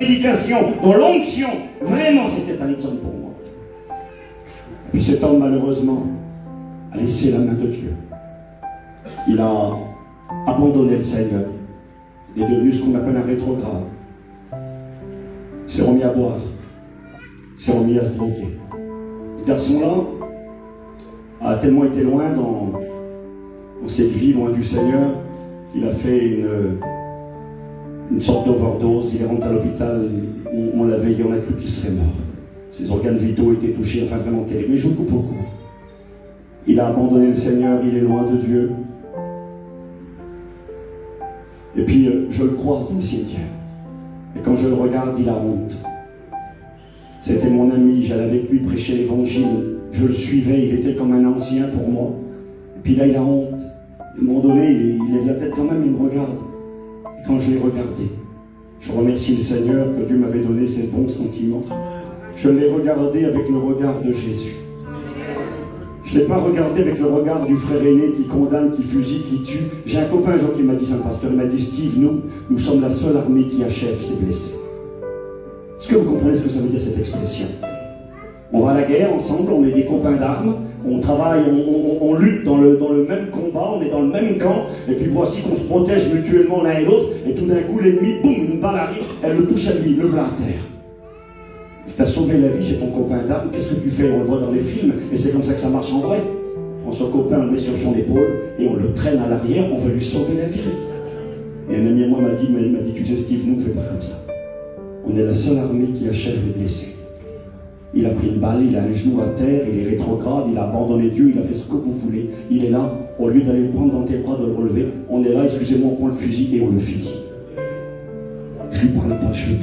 prédication, dans l'onction, vraiment c'était un exemple pour moi. Et puis cet homme malheureusement a laissé la main de Dieu. Il a abandonné le Seigneur. Il est devenu ce qu'on appelle un rétrograde. Il s'est remis à boire. Il s'est remis à se droguer. Ce garçon-là a tellement été loin dans cette vie loin du Seigneur qu'il a fait une sorte d'overdose. Il est rentré à l'hôpital, on l'a veillé, on a cru qu'il serait mort. Ses organes vitaux étaient touchés, enfin vraiment terrible. Mais je vous coupe au cou. Il a abandonné le Seigneur, il est loin de Dieu. Et puis je le croise dans le cimetière. Et quand je le regarde, il a honte. C'était mon ami, j'allais avec lui prêcher l'évangile. Je le suivais, il était comme un ancien pour moi. Et puis là, il a honte. À un moment donné, il lève la tête quand même, il me regarde. Et quand je l'ai regardé, je remercie le Seigneur que Dieu m'avait donné ces bons sentiments. Je l'ai regardé avec le regard de Jésus. Je ne l'ai pas regardé avec le regard du frère aîné qui condamne, qui fusille, qui tue. J'ai un copain un jour qui m'a dit, c'est un pasteur, il m'a dit, Steve, nous sommes la seule armée qui achève ses blessés. Est-ce que vous comprenez ce que ça veut dire cette expression? On va à la guerre ensemble, on est des copains d'armes, on travaille, on lutte dans le même combat, on est dans le même camp, et puis voici qu'on se protège mutuellement l'un et l'autre, et tout d'un coup l'ennemi, boum, une balle arrive, elle le touche à lui, il le voilà à terre. Si tu as sauvé la vie, c'est ton copain d'armes, qu'est-ce que tu fais? On le voit dans les films, et c'est comme ça que ça marche en vrai. On prend son copain, on le met sur son épaule, et on le traîne à l'arrière, on veut lui sauver la vie. Et un ami à moi m'a dit, tu sais Steve, nous on ne fait pas comme ça. On est la seule armée qui achève les blessés. Il a pris une balle, il a un genou à terre, il est rétrograde, il a abandonné Dieu, il a fait ce que vous voulez. Il est là, au lieu d'aller le prendre dans tes bras, de le relever, on est là, excusez-moi, on prend le fusil et on le finit. Je lui parle pas, je lui